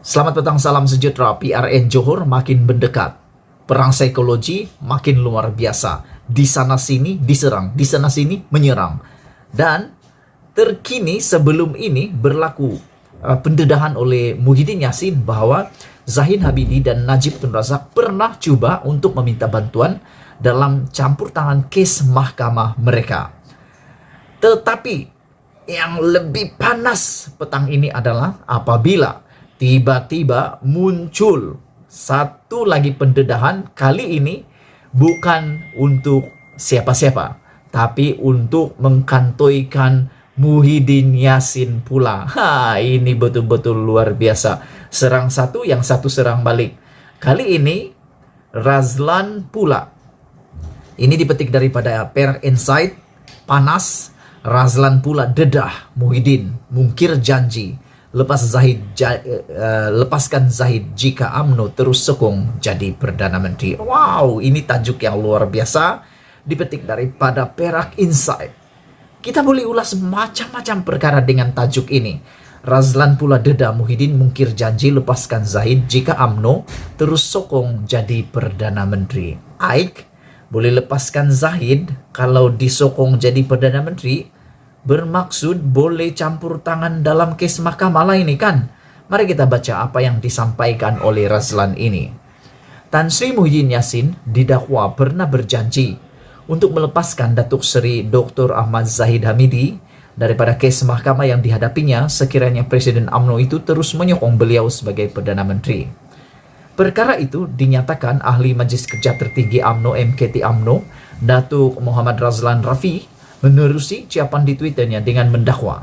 Selamat petang, salam sejahtera. PRN Johor makin mendekat. Perang psikologi makin luar biasa. Di sana sini diserang, di sana sini menyerang. Dan terkini sebelum ini berlaku pendedahan oleh Muhyiddin Yassin bahwa Zahid Hamidi dan Najib Tun Razak pernah coba untuk meminta bantuan dalam campur tangan kes mahkamah mereka. Tetapi yang lebih panas petang ini adalah apabila tiba-tiba muncul satu lagi pendedahan, kali ini bukan untuk siapa-siapa, tapi untuk mengkantoikan Muhyiddin Yassin pula. Ini betul-betul luar biasa. Serang satu, yang satu serang balik. Kali ini Razlan pula. Ini dipetik daripada Perak Insight. Panas, Razlan pula dedah Muhyiddin, mungkir janji lepaskan Zahid jika UMNO terus sokong jadi Perdana Menteri. Wow, ini tajuk yang luar biasa dipetik daripada Perak Insight. Kita boleh ulas macam-macam perkara dengan tajuk ini. Razlan pula dedah Muhyiddin mungkir janji lepaskan Zahid jika UMNO terus sokong jadi Perdana Menteri. Aik boleh lepaskan Zahid kalau disokong jadi Perdana Menteri, bermaksud boleh campur tangan dalam kes mahkamah lain ini kan? Mari kita baca apa yang disampaikan oleh Razlan ini. Tan Sri Muhyiddin Yassin didakwa pernah berjanji untuk melepaskan Datuk Seri Dr. Ahmad Zahid Hamidi daripada kes mahkamah yang dihadapinya sekiranya Presiden UMNO itu terus menyokong beliau sebagai Perdana Menteri. Perkara itu dinyatakan Ahli Majlis Kerja Tertinggi UMNO MKT UMNO, Datuk Muhammad Razlan Rafi, menerusi ucapan di Twitternya dengan mendakwa.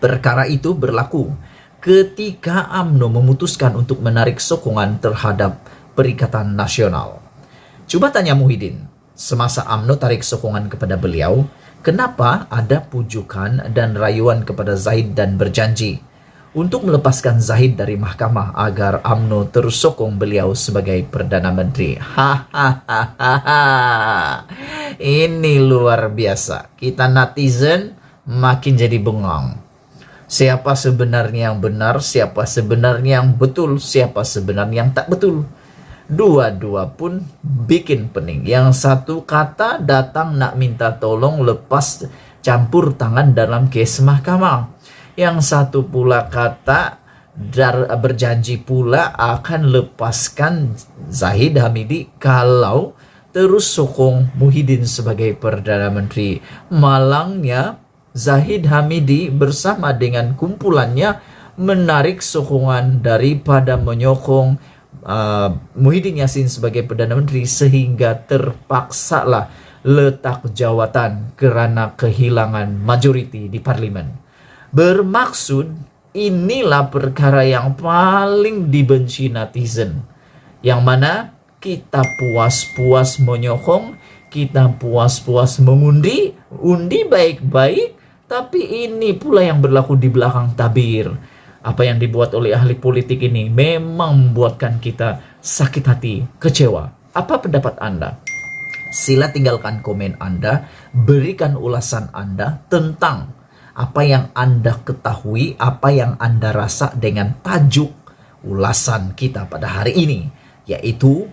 Perkara itu berlaku ketika UMNO memutuskan untuk menarik sokongan terhadap Perikatan Nasional. Coba tanya Muhyiddin, semasa UMNO tarik sokongan kepada beliau, kenapa ada pujukan dan rayuan kepada Zahid dan berjanji untuk melepaskan Zahid dari mahkamah agar UMNO terus sokong beliau sebagai Perdana Menteri? Ini luar biasa. Kita netizen makin jadi bengang. Siapa sebenarnya yang benar, siapa sebenarnya yang betul, siapa sebenarnya yang tak betul. Dua-dua pun bikin pening. Yang satu kata datang nak minta tolong lepas campur tangan dalam kes mahkamah. Yang satu pula kata berjanji pula akan lepaskan Zahid Hamidi kalau terus sokong Muhyiddin sebagai Perdana Menteri. Malangnya Zahid Hamidi bersama dengan kumpulannya menarik sokongan daripada menyokong Muhyiddin Yassin sebagai Perdana Menteri, sehingga terpaksalah letak jawatan kerana kehilangan majoriti di parlimen. Bermaksud inilah perkara yang paling dibenci netizen, yang mana kita puas-puas menyokong, kita puas-puas mengundi, undi baik-baik, tapi ini pula yang berlaku di belakang tabir. Apa yang dibuat oleh ahli politik ini memang membuatkan kita sakit hati, kecewa. Apa pendapat Anda? Sila tinggalkan komen Anda, berikan ulasan Anda tentang apa yang Anda ketahui, apa yang Anda rasa dengan tajuk ulasan kita pada hari ini, yaitu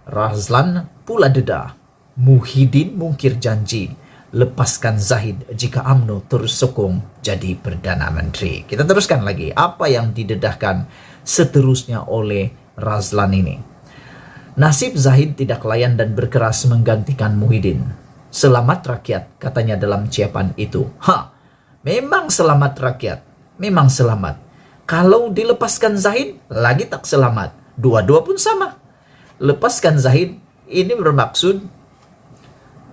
Razlan pula dedah, Muhyiddin mungkir janji, lepaskan Zahid jika UMNO terus sokong jadi Perdana Menteri. Kita teruskan lagi apa yang didedahkan seterusnya oleh Razlan ini. Nasib Zahid tidak layan dan berkeras menggantikan Muhyiddin. Selamat rakyat, katanya dalam ucapan itu. Memang selamat rakyat, memang selamat. Kalau dilepaskan Zahid, lagi tak selamat. Dua-dua pun sama. Lepaskan Zahid, ini bermaksud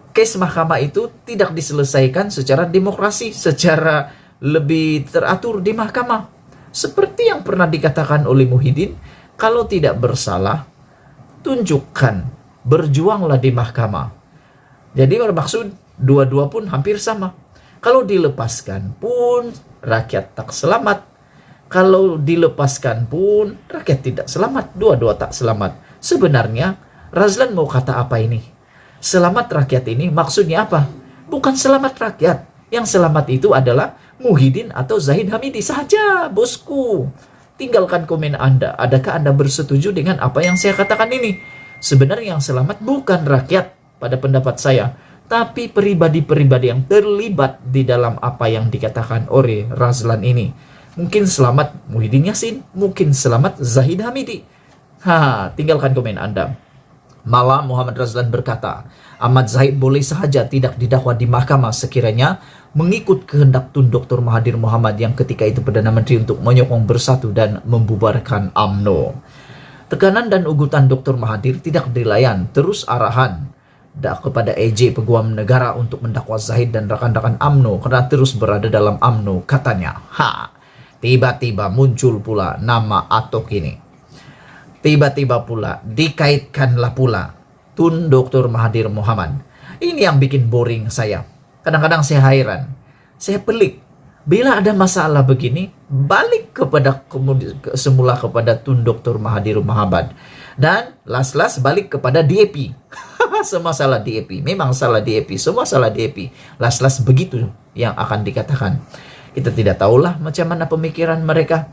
kes mahkamah itu tidak diselesaikan secara demokrasi, secara lebih teratur di mahkamah. Seperti yang pernah dikatakan oleh Muhyiddin, kalau tidak bersalah, tunjukkan, berjuanglah di mahkamah. Jadi bermaksud dua-dua pun hampir sama. Kalau dilepaskan pun rakyat tak selamat. Kalau dilepaskan pun rakyat tidak selamat. Dua-dua tak selamat. Sebenarnya Razlan mau kata apa ini? Selamat rakyat ini maksudnya apa? Bukan selamat rakyat. Yang selamat itu adalah Muhyiddin atau Zahid Hamidi saja, bosku. Tinggalkan komen Anda. Adakah Anda bersetuju dengan apa yang saya katakan ini? Sebenarnya yang selamat bukan rakyat pada pendapat saya, tapi pribadi-pribadi yang terlibat di dalam apa yang dikatakan oleh Razlan ini. Mungkin selamat Muhyiddin Yassin, mungkin selamat Zahid Hamidi. Tinggalkan komen Anda. Malah Muhammad Razlan berkata, Ahmad Zahid boleh sahaja tidak didakwa di mahkamah sekiranya mengikut kehendak Tun Dr. Mahathir Mohamad yang ketika itu Perdana Menteri untuk menyokong bersatu dan membubarkan UMNO. Tekanan dan ugutan Dr. Mahathir tidak dilayan, terus arahan kepada EJ Peguam Negara untuk mendakwa Zahid dan rekan-rekan UMNO karena terus berada dalam UMNO, katanya. Tiba-tiba muncul pula nama Atok ini. Tiba-tiba pula dikaitkanlah pula Tun Dr. Mahathir Mohamad. Ini yang bikin boring saya. Kadang-kadang saya heran, saya pelik. Bila ada masalah begini, balik kepada semula kepada Tun Dr. Mahathir Mohamad. Dan last balik kepada DAP. Semua salah DAP. Memang salah DAP. Semua salah DAP. Last begitu yang akan dikatakan. Kita tidak tahulah macam mana pemikiran mereka.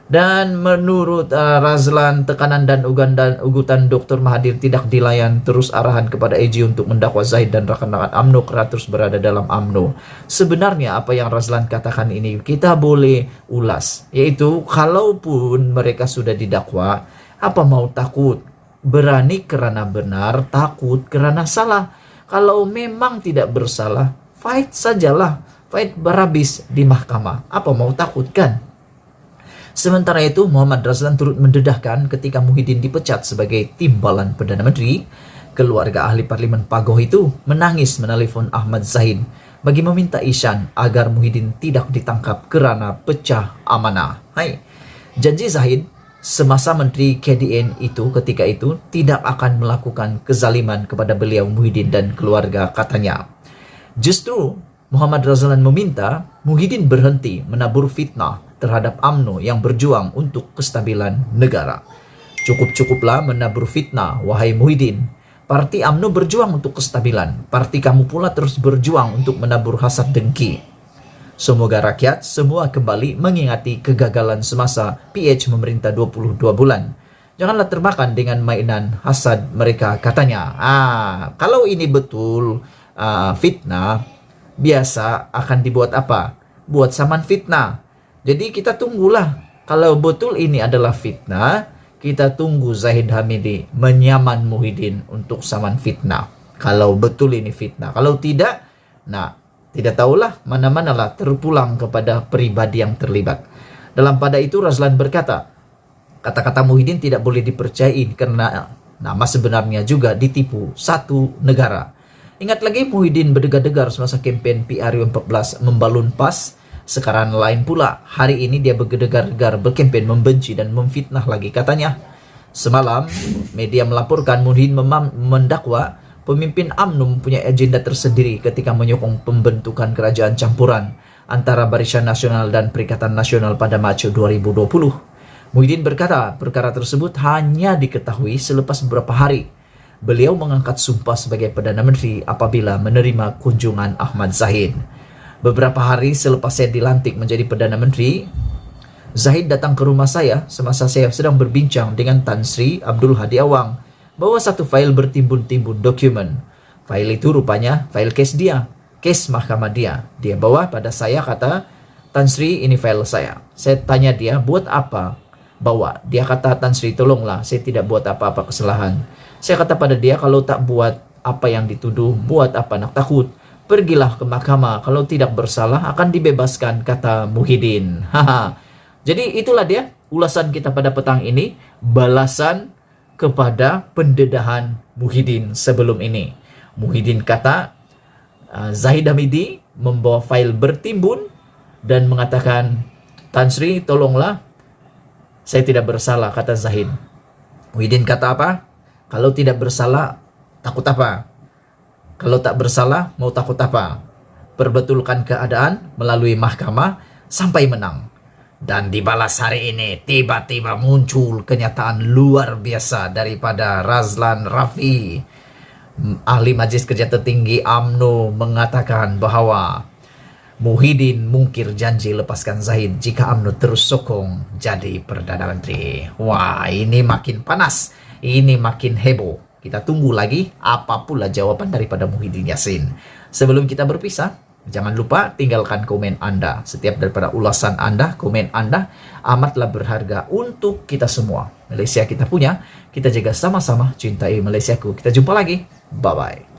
Dan menurut Razlan, tekanan dan ugutan Dr. Mahathir tidak dilayan, terus arahan kepada EJ untuk mendakwa Zahid dan rekan-rekan UMNO karena terus berada dalam UMNO. Sebenarnya apa yang Razlan katakan ini kita boleh ulas, yaitu kalaupun mereka sudah didakwa, apa mau takut? Berani kerana benar, takut kerana salah. Kalau memang tidak bersalah, fight sajalah, fight berhabis di mahkamah. Apa mau takut kan? Sementara itu, Muhammad Razlan turut mendedahkan ketika Muhyiddin dipecat sebagai timbalan Perdana Menteri, keluarga ahli Parlimen Pagoh itu menangis menelpon Ahmad Zahid bagi meminta Ishan agar Muhyiddin tidak ditangkap kerana pecah amanah. Janji Zahid semasa Menteri KDN itu ketika itu tidak akan melakukan kezaliman kepada beliau Muhyiddin dan keluarga, katanya. Justru Muhammad Razlan meminta Muhyiddin berhenti menabur fitnah terhadap UMNO yang berjuang untuk kestabilan negara. Cukup-cukuplah menabur fitnah, wahai Muhyiddin. Parti UMNO berjuang untuk kestabilan. Parti kamu pula terus berjuang untuk menabur hasad dengki. Semoga rakyat semua kembali mengingati kegagalan semasa PH memerintah 22 bulan. Janganlah termakan dengan mainan hasad mereka, katanya. Kalau ini betul fitnah, biasa akan dibuat apa? Buat saman fitnah. Jadi kita tunggulah. Kalau betul ini adalah fitnah, kita tunggu Zahid Hamidi menyaman Muhyiddin untuk saman fitnah. Kalau betul ini fitnah. Kalau tidak, tidak tahulah, mana-manalah terpulang kepada pribadi yang terlibat. Dalam pada itu Razlan berkata, kata-kata Muhyiddin tidak boleh dipercayai karena nama sebenarnya juga ditipu satu negara. Ingat lagi Muhyiddin berdegar-degar semasa kempen PRU14 membalun pas. Sekarang lain pula, hari ini dia berdegar-degar berkempen membenci dan memfitnah lagi, katanya. Semalam, media melaporkan Muhyiddin mendakwa pemimpin UMNO mempunyai agenda tersendiri ketika menyokong pembentukan kerajaan campuran antara Barisan Nasional dan Perikatan Nasional pada Mac 2020. Muhyiddin berkata perkara tersebut hanya diketahui selepas beberapa hari. Beliau mengangkat sumpah sebagai Perdana Menteri apabila menerima kunjungan Ahmad Zahid. Beberapa hari selepas saya dilantik menjadi Perdana Menteri, Zahid datang ke rumah saya semasa saya sedang berbincang dengan Tan Sri Abdul Hadi Awang. Bawa satu file bertimbun-timbun dokumen. File itu rupanya file case dia, case mahkamah dia. Dia bawa pada saya, kata, Tan Sri, ini file saya. Saya tanya dia, buat apa? Bawa. Dia kata, Tan Sri, tolonglah, saya tidak buat apa-apa kesalahan. Saya kata pada dia, kalau tak buat apa yang dituduh, buat apa nak takut? Pergilah ke mahkamah, kalau tidak bersalah akan dibebaskan, kata Muhyiddin. Jadi itulah dia ulasan kita pada petang ini, balasan kepada pendedahan Muhyiddin sebelum ini. Muhyiddin kata Zahid Hamidi membawa file bertimbun dan mengatakan, Tan Sri, tolonglah, saya tidak bersalah, kata Zahid. Muhyiddin kata apa? Kalau tidak bersalah, takut apa? Kalau tak bersalah, mau takut apa? Perbetulkan keadaan melalui mahkamah sampai menang. Dan dibalas hari ini, tiba-tiba muncul kenyataan luar biasa daripada Razlan Rafi. Ahli Majelis Kerja Tertinggi UMNO mengatakan bahwa Muhyiddin mungkir janji lepaskan Zahid jika UMNO terus sokong jadi Perdana Menteri. Wah, ini makin panas, ini makin heboh. Kita tunggu lagi apa pula jawaban daripada Muhyiddin Yassin. Sebelum kita berpisah, jangan lupa tinggalkan komen Anda. Setiap daripada ulasan Anda, komen Anda amatlah berharga untuk kita semua. Malaysia kita punya, kita jaga sama-sama, cintai Malaysiaku. Kita jumpa lagi, bye-bye.